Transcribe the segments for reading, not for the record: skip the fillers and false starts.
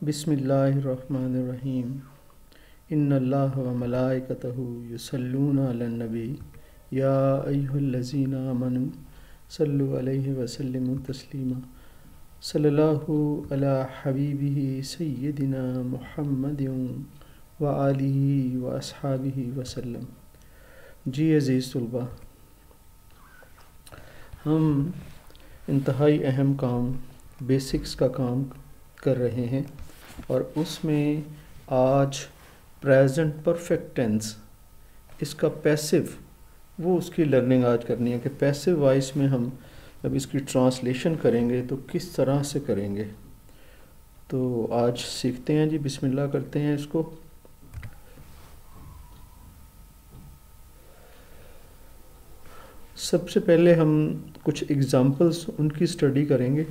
बिस्मिल्लाहिर्रहमानिर्रहीम। इन्नल्लाह व मलाइकतहु युसल्लूना अलन नबी या अय्युहल्लज़ीना आमनू सल्लु अलैहि व सल्लिमू तस्लीमा। सल्लल्लाहु अला हबीबिही सय्यिदिना मुहम्मदिन व आलिही व अस्हाबिही वसल्लम। जी अज़ीज़ तलबा, हम इंतहाई अहम काम बेसिक्स का काम कर रहे हैं और उसमें आज प्रेजेंट परफेक्ट टेंस, इसका पैसिव, वो उसकी लर्निंग आज करनी है कि पैसिव वॉइस में हम जब इसकी ट्रांसलेशन करेंगे तो किस तरह से करेंगे। तो आज सीखते हैं जी, बिस्मिल्लाह करते हैं इसको। सबसे पहले हम कुछ एग्ज़ाम्पल्स उनकी स्टडी करेंगे।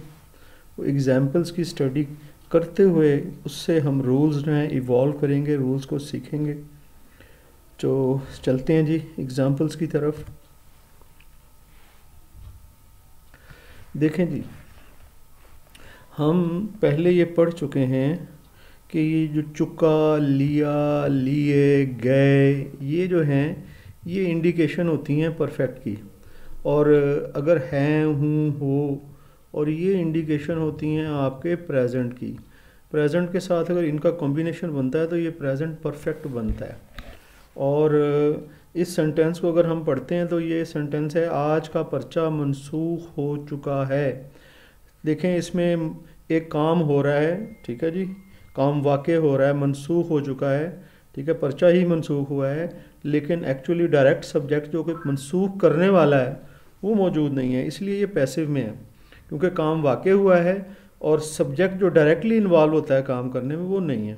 वो एग्ज़ाम्पल्स की स्टडी करते हुए उससे हम रूल्स जो हैं इवॉल्व करेंगे, रूल्स को सीखेंगे। तो चलते हैं जी एग्ज़ाम्पल्स की तरफ। देखें जी, हम पहले ये पढ़ चुके हैं कि ये जो चुका, लिया, लिए, गए, ये जो हैं ये इंडिकेशन होती हैं परफेक्ट की। और अगर हैं, हूँ, हो, और ये इंडिकेशन होती हैं आपके प्रेजेंट की। प्रेजेंट के साथ अगर इनका कॉम्बिनेशन बनता है तो ये प्रेजेंट परफेक्ट बनता है। और इस सेंटेंस को अगर हम पढ़ते हैं तो ये सेंटेंस है, आज का पर्चा मनसूख हो चुका है। देखें, इसमें एक काम हो रहा है, ठीक है जी, काम वाक़ई हो रहा है, मनसूख हो चुका है, ठीक है, पर्चा ही मनसूख हुआ है, लेकिन एक्चुअली डायरेक्ट सब्जेक्ट जो कि मनसूख करने वाला है वो मौजूद नहीं है, इसलिए ये पैसिव में है। क्योंकि काम वाक़ई हुआ है और सब्जेक्ट जो डायरेक्टली इन्वॉल्व होता है काम करने में वो नहीं है,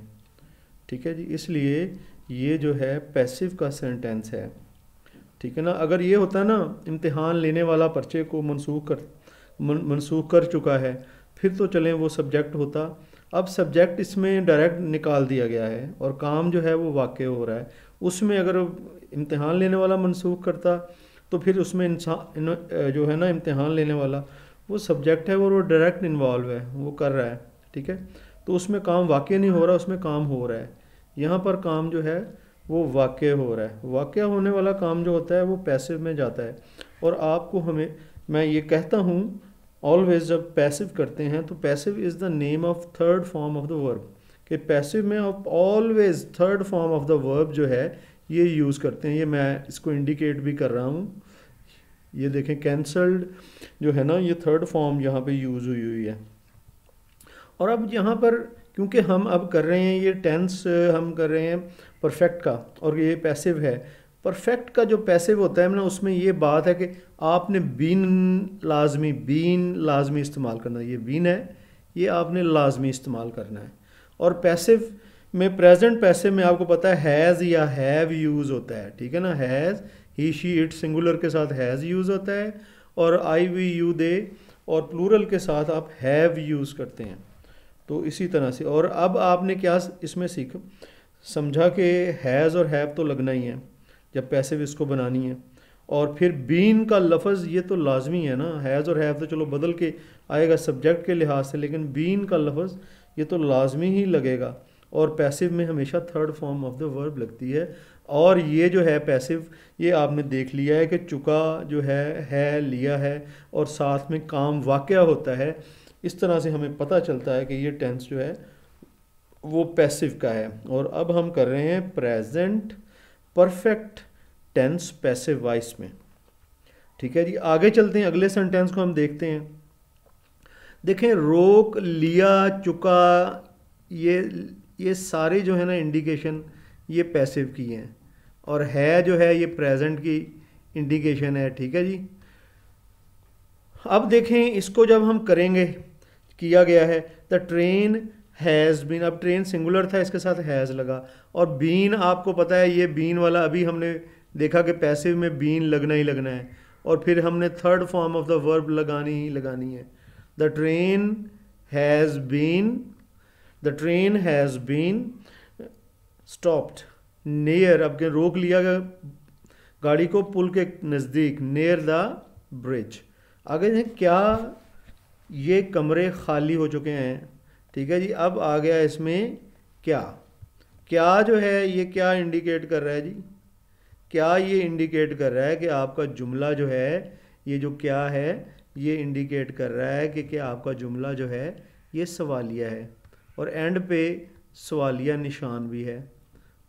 ठीक है जी, इसलिए ये जो है पैसिव का सेंटेंस है, ठीक है ना। अगर ये होता ना, इम्तिहान लेने वाला पर्चे को मनसूख कर चुका है, फिर तो चलें वो सब्जेक्ट होता। अब सब्जेक्ट इसमें डायरेक्ट निकाल दिया गया है और काम जो है वो वाक़ई हो रहा है। उसमें अगर इम्तिहान लेने वाला मनसूख करता तो फिर उसमें इंसान जो है ना, इम्तिहान लेने वाला वो सब्जेक्ट है, वो डायरेक्ट इन्वॉल्व है, वो कर रहा है, ठीक है, तो उसमें काम वाक़ई नहीं हो रहा, उसमें काम हो रहा है। यहाँ पर काम जो है वो वाक़ई हो रहा है। वाक़ई होने वाला काम जो होता है वो पैसिव में जाता है। और आपको मैं ये कहता हूँ ऑलवेज, जब पैसिव करते हैं तो passive is the name of third form of the verb, कि पैसिव में आप always third form of the verb जो है ये यूज़ करते हैं। ये मैं इसको इंडिकेट भी कर रहा हूँ, ये देखें, कैंसल्ड जो है ना, ये थर्ड फॉर्म यहाँ पे यूज़ हुई है। और अब यहाँ पर क्योंकि हम अब कर रहे हैं ये टेंस, हम कर रहे हैं परफेक्ट का, और ये पैसिव है। परफेक्ट का जो पैसिव होता है ना, उसमें ये बात है कि आपने बीन लाजमी इस्तेमाल करना है। ये बीन है, ये आपने लाजमी इस्तेमाल करना है। और पैसिव में, प्रेजेंट पैसिव में आपको पता है हैज़ या हैव यूज़ होता है, ठीक है ना। Has, he, she, it singular के साथ हैज़ यूज़ होता है, और आई, वी, यू, दे, और प्लूरल के साथ आप हैव यूज़ करते हैं। तो इसी तरह से, और अब आपने क्या इसमें समझा कि हैज़ और हैव तो लगना ही है जब पैसिव इसको बनानी है। और फिर बीन का लफ्ज़ ये तो लाजमी है ना, हैज़ और हैव तो चलो बदल के आएगा सब्जेक्ट के लिहाज से, लेकिन बीन का लफ्ज़ ये तो लाजमी ही लगेगा। और पैसिव में हमेशा third form of the verb लगती है। और ये जो है पैसिव, ये आपने देख लिया है कि चुका जो है, लिया है, और साथ में काम वाक़या होता है। इस तरह से हमें पता चलता है कि ये टेंस जो है वो पैसिव का है। और अब हम कर रहे हैं present perfect tense passive voice में, ठीक है जी। आगे चलते हैं, अगले सेंटेंस को हम देखते हैं। देखें, रोक, लिया, चुका, ये सारे जो है ना इंडिकेशन ये पैसिव की हैं, और है जो है ये प्रेजेंट की इंडिकेशन है, ठीक है जी। अब देखें, इसको जब हम करेंगे, किया गया है, द ट्रेन हैज़ बीन, अब ट्रेन सिंगुलर था, इसके साथ हैज़ लगा, और बीन आपको पता है ये बीन वाला अभी हमने देखा कि पैसिव में बीन लगना ही लगना है, और फिर हमने third form of the verb लगानी ही लगानी है। The train has been stopped near, अब के रोक लिया गया गाड़ी को पुल के नज़दीक, नियर द ब्रिज। आगे क्या ये कमरे खाली हो चुके हैं, ठीक है जी। अब आ गया इसमें क्या। क्या जो है ये क्या इंडिकेट कर रहा है जी, क्या ये इंडिकेट कर रहा है कि आपका जुमला जो है, ये जो क्या है ये इंडिकेट कर रहा है कि आपका जुमला जो है ये सवालिया है, और एंड पे सवालिया निशान भी है।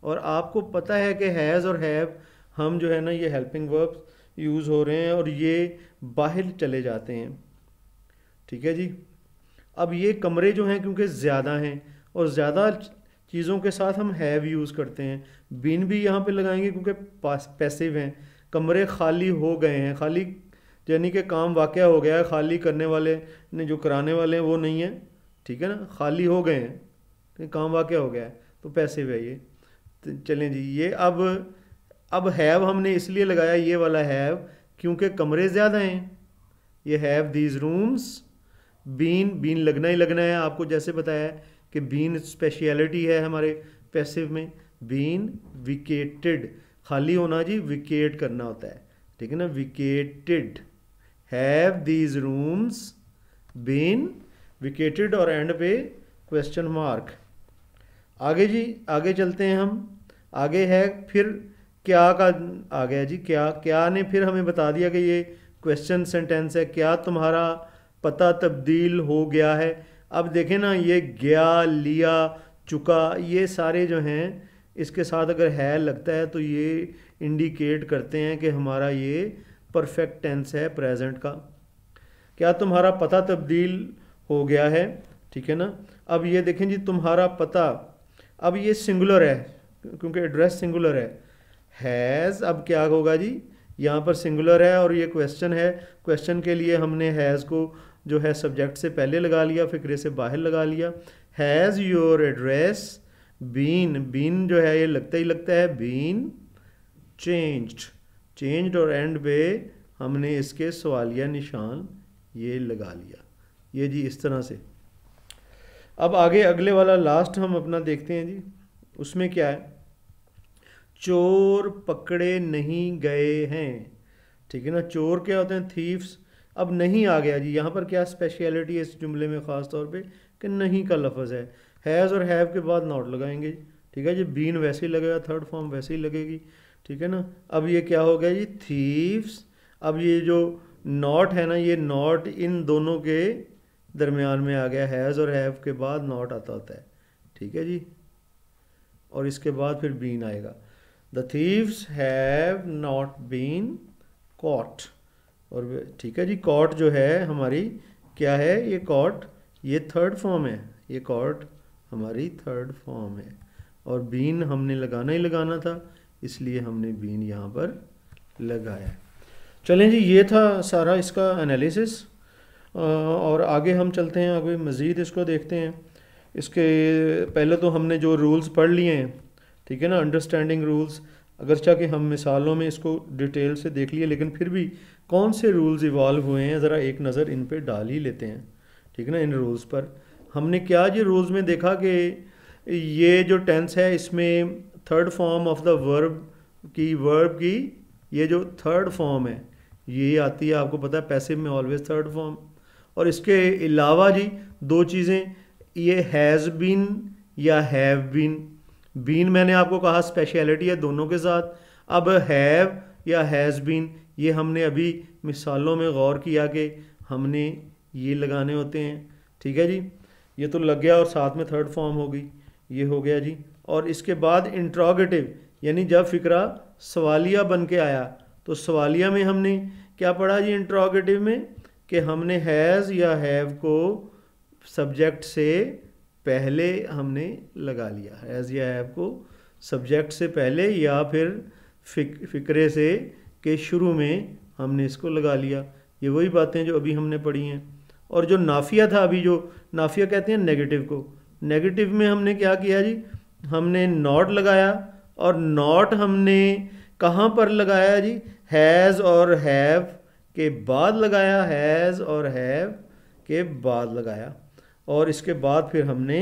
और आपको पता है कि हैज़ और हैव हम जो है ना ये हेल्पिंग वर्ब्स यूज़ हो रहे हैं और ये बाहर चले जाते हैं, ठीक है जी। अब ये कमरे जो हैं क्योंकि ज़्यादा हैं और ज़्यादा चीज़ों के साथ हम हैव यूज़ करते हैं, बीन भी यहाँ पे लगाएंगे क्योंकि पैसिव हैं। कमरे खाली हो गए हैं, खाली यानी कि काम वाक़या हो गया है, खाली करने वाले ने जो कराने वाले हैं वो नहीं है, ठीक है ना, खाली हो गए हैं तो काम वाक़या हो गया है, तो पैसिव है ये। तो चलें जी, ये अब हैव हमने इसलिए लगाया ये वाला हैव क्योंकि कमरे ज़्यादा हैं। ये हैव दीज रूम्स, बीन लगना ही लगना है, आपको जैसे बताया कि बीन स्पेशलिटी है हमारे पैसिव में। बीन विकेटेड, खाली होना जी, विकेट करना होता है, ठीक है ना, विकेटेड। हैव दीज रूम्स बीन विकेटेड और एंड पे क्वेश्चन मार्क। आगे जी, आगे चलते हैं हम। आगे है फिर क्या का आ गया जी, क्या ने फिर हमें बता दिया कि ये क्वेश्चन सेंटेंस है। क्या तुम्हारा पता तब्दील हो गया है। अब देखें ना, ये गया, लिया, चुका, ये सारे जो हैं इसके साथ अगर है लगता है तो ये इंडिकेट करते हैं कि हमारा ये परफेक्ट टेंस है प्रेजेंट का। क्या तुम्हारा पता तब्दील हो गया है, ठीक है ना। अब ये देखें जी, तुम्हारा पता, अब ये सिंगुलर है क्योंकि एड्रेस सिंगुलर है। हैज़, अब क्या होगा जी, यहाँ पर सिंगुलर है और ये क्वेश्चन है, क्वेश्चन के लिए हमने हैज़ को जो है सब्जेक्ट से पहले लगा लिया, फिक्रे से बाहर लगा लिया। हैज़ योर एड्रेस बीन जो है ये लगता ही लगता है, बीन चेंज्ड और एंड पे हमने इसके सवालिया निशान ये लगा लिया। ये जी इस तरह से। अब आगे अगले वाला लास्ट हम अपना देखते हैं जी, उसमें क्या है, चोर पकड़े नहीं गए हैं, ठीक है ना। चोर क्या होते हैं, थीव्स। अब नहीं आ गया जी, यहाँ पर क्या स्पेशलिटी है इस जुमले में ख़ास तौर पे कि नहीं का लफ्ज़ है। हैज़ और हैव के बाद नॉट लगाएंगे, ठीक है जी। बीन वैसे ही लगेगा, थर्ड फॉर्म वैसे ही लगेगी, ठीक है ना। अब ये क्या हो गया जी, थीव्स। अब ये जो नॉट है ना, ये नॉट इन दोनों के दरमियान में आ गया, हैज़ और हैव के बाद नॉट आता होता है, ठीक है जी। और इसके बाद फिर बीन आएगा। The thieves have not been caught, और ठीक है जी, कॉट जो है हमारी क्या है, ये कॉट ये थर्ड फॉर्म है, ये कॉट हमारी थर्ड फॉर्म है। और बीन हमने लगाना ही लगाना था, इसलिए हमने बीन यहाँ पर लगाया। चलें जी, ये था सारा इसका एनालिसिस, और आगे हम चलते हैं, आगे मज़ीद इसको देखते हैं। इसके पहले तो हमने जो रूल्स पढ़ लिए हैं, ठीक है ना, अंडरस्टैंडिंग रूल्स, अगरचा कि हम मिसालों में इसको डिटेल से देख लिए, लेकिन फिर भी कौन से रूल्स इवॉल्व हुए हैं ज़रा एक नज़र इन पे डाल ही लेते हैं, ठीक है ना। इन रूल्स पर हमने क्या जी रूल्स में देखा कि ये जो टेंस है इसमें third form of the verb की ये जो थर्ड फॉर्म है ये आती है, आपको पता है पैसिव में ऑलवेज थर्ड फॉर्म। और इसके अलावा जी दो चीज़ें, ये हैज़ बीन या हैव बीन मैंने आपको कहा स्पेशलिटी है दोनों के साथ। अब हैव या हैज़ बीन, ये हमने अभी मिसालों में गौर किया कि हमने ये लगाने होते हैं, ठीक है जी। ये तो लग गया और साथ में थर्ड फॉर्म हो गई, ये हो गया जी। और इसके बाद इंट्रोगेटिव, यानी जब फिक्रा सवालिया बन के आया तो सवालिया में हमने क्या पढ़ा जी, इंट्रोगेटिव में कि हमने हैज़ या हैव को सब्जेक्ट से पहले हमने लगा लिया, हैज़ या हैव को सब्जेक्ट से पहले या फिर फिक्रे से के शुरू में हमने इसको लगा लिया। ये वही बातें जो अभी हमने पढ़ी हैं। और जो नाफिया था, अभी जो नाफिया कहते हैं नेगेटिव को, नेगेटिव में हमने क्या किया जी, हमने नॉट लगाया, और नॉट हमने कहाँ पर लगाया जी, हैज़ और हैव के बाद लगाया, हैज़ और हैव के बाद लगाया, और इसके बाद फिर हमने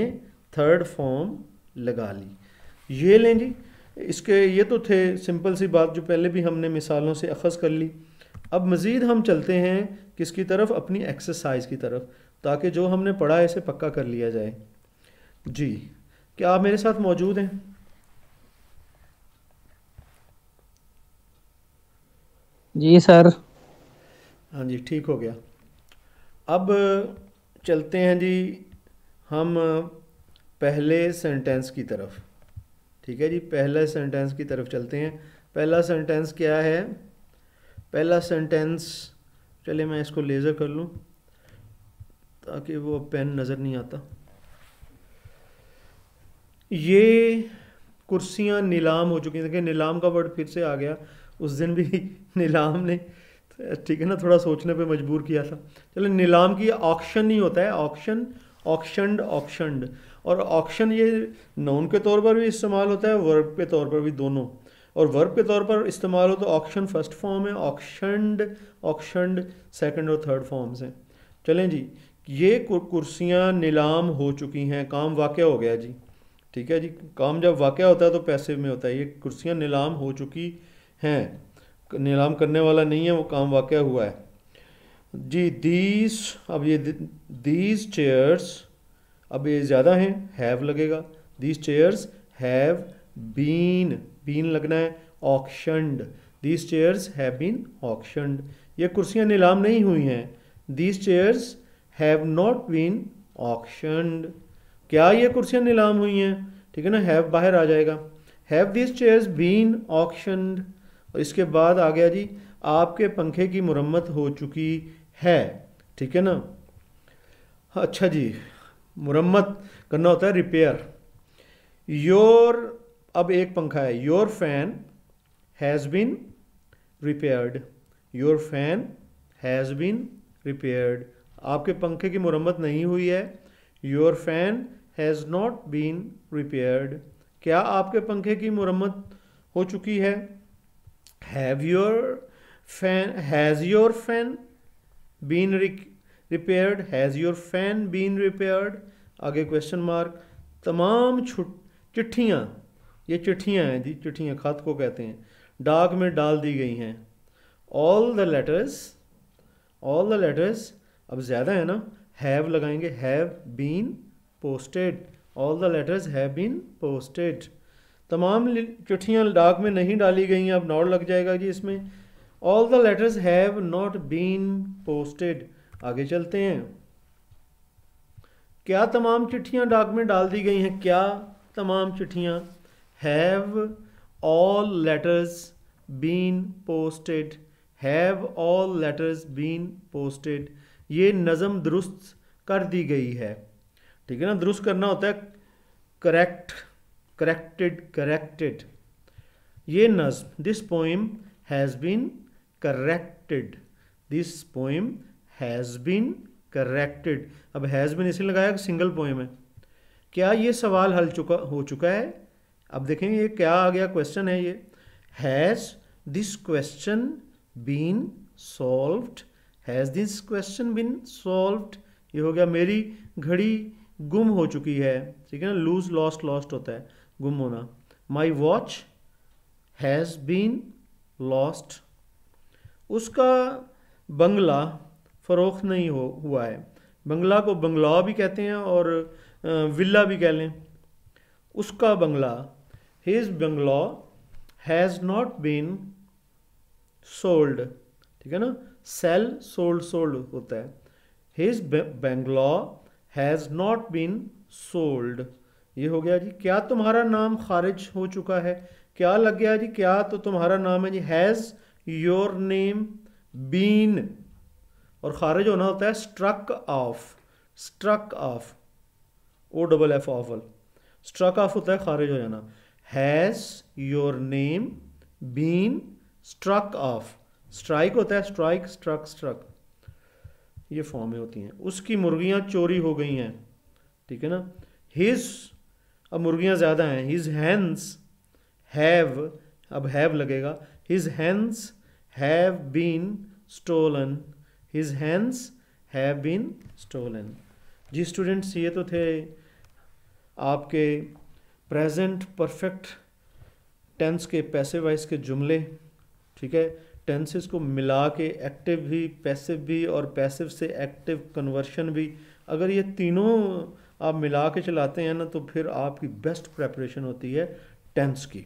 थर्ड फॉर्म लगा ली। ये लें जी, इसके ये तो थे सिंपल सी बात जो पहले भी हमने मिसालों से अखज़ कर ली। अब मज़ीद हम चलते हैं किसकी तरफ, अपनी एक्सरसाइज की तरफ, ताकि जो हमने पढ़ा है इसे पक्का कर लिया जाए। जी, क्या आप मेरे साथ मौजूद हैं? जी सर। हाँ जी, ठीक हो गया। अब चलते हैं जी हम पहले सेंटेंस की तरफ। ठीक है जी, पहले सेंटेंस की तरफ चलते हैं। पहला सेंटेंस क्या है? पहला सेंटेंस, चलिए मैं इसको लेज़र कर लूँ ताकि वो पेन नज़र नहीं आता। ये कुर्सियाँ नीलाम हो चुकी हैं। देखिए नीलाम का वर्ड फिर से आ गया। उस दिन भी नीलाम ने, ठीक है ना, थोड़ा सोचने पे मजबूर किया था। चलो, नीलाम की ऑक्शन नहीं होता है, ऑक्शन, ऑक्शनड, ऑक्शनड। और ऑक्शन ये नाउन के तौर पर भी इस्तेमाल होता है, वर्ब के तौर पर भी, दोनों। और वर्ब के तौर पर इस्तेमाल हो तो ऑक्शन फर्स्ट फॉर्म है, ऑक्शनड, ऑक्शनड सेकंड और थर्ड फॉर्म्स हैं। चलें जी, ये कुर्सियाँ नीलाम हो चुकी हैं, काम वाक़या हो गया जी। ठीक है जी, काम जब वाक़या होता है तो पैसिव में होता है। ये कुर्सियाँ नीलाम हो चुकी हैं, नीलाम करने वाला नहीं है, वो काम वाक़या हुआ है जी। दीज, अब ये दीज चेयर्स, अब ये ज़्यादा हैं, हैव लगेगा। These chairs have been, been लगना है, auctioned. These chairs have been auctioned. ये कुर्सियाँ नीलाम नहीं हुई हैं। These chairs have not been auctioned. क्या ये कुर्सियाँ नीलाम हुई हैं? ठीक है ना, हैव बाहर आ जाएगा। Have these chairs been auctioned. और इसके बाद आ गया जी, आपके पंखे की मुरम्मत हो चुकी है। ठीक है ना। अच्छा जी, मुरम्मत करना होता है रिपेयर। योर, अब एक पंखा है, your fan has been repaired. Your fan has been repaired. आपके पंखे की मुरम्मत नहीं हुई है। Your fan has not been repaired. क्या आपके पंखे की मुरम्मत हो चुकी है? Have your fan, has your fan been repaired, has your fan been repaired. आगे क्वेश्चन मार्क। तमाम चिट्ठियाँ, ये चिट्ठियाँ हैं जी, चिट्ठियाँ खत को कहते हैं, डाक में डाल दी गई हैं। All the letters, all the letters, अब ज़्यादा है ना, हैव लगाएंगे, have been posted. All the letters have been posted. तमाम चिट्ठियाँ डाक में नहीं डाली गई हैं, अब नॉट लग जाएगा जी इसमें। All the letters have not been posted. आगे चलते हैं। क्या तमाम चिट्ठियाँ डाक में डाल दी गई हैं? क्या तमाम चिट्ठियाँ? Have all letters been posted. Have all letters been posted. ये नज़म दुरुस्त कर दी गई है। ठीक है ना, दुरुस्त करना होता है करेक्ट, करेक्टेड, करेक्टेड। ये नज्म, this poem has been corrected. This poem has been corrected. अब हैज़ बीन इसलिए लगाया कि सिंगल पोइम है। क्या ये सवाल हल हो चुका है? अब देखेंगे ये क्या आ गया, क्वेश्चन है ये। Has this question been solved. Has this question been solved. ये हो गया, मेरी घड़ी गुम हो चुकी है। ठीक है ना, लूज, लॉस्ट, लॉस्ट होता है गुम होना। My watch has been lost. उसका बंगला फ़रोख्त नहीं हुआ है। बंगला को बंगला भी कहते हैं और विला भी कह लें। उसका बंगला, his bungalow has not been sold. ठीक है ना, सेल, सोल्ड, सोल्ड होता है। His bungalow has not been sold. ये हो गया जी। क्या तुम्हारा नाम खारिज हो चुका है? क्या लग गया जी, क्या तो तुम्हारा नाम है जी। हैज़ योर नेम बीन, और खारिज होना होता है struck off, struck off, O double F off. Struck off होता है खारिज हो जाना। Has your name been struck off. Strike होता है स्ट्राइक, स्ट्रक, स्ट्रक, ये फॉर्में होती हैं। उसकी मुर्गियाँ चोरी हो गई हैं। ठीक है ना। हिज, अब मुर्गियाँ ज़्यादा हैं। हिज हैंस हैव, अब हैव लगेगा। His hens have been stolen. His hens have been stolen. जी स्टूडेंट्स, ये तो थे आपके प्रेजेंट परफेक्ट टेंस के पैसिव वॉइस के जुमले। ठीक है, टेंसेस को मिला के एक्टिव भी, पैसिव भी और पैसिव से एक्टिव कन्वर्शन भी, अगर ये तीनों आप मिला के चलाते हैं ना, तो फिर आपकी बेस्ट प्रेपरेशन होती है टेंस की।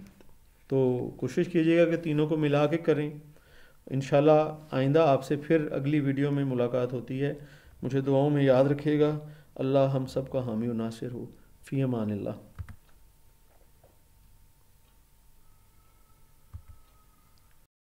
तो कोशिश कीजिएगा कि तीनों को मिला के करें। इंशाल्लाह आइंदा आपसे फिर अगली वीडियो में मुलाकात होती है। मुझे दुआओं में याद रखिएगा। अल्लाह हम सब का हामी और नासिर हो। फ़ी अमान अल्लाह।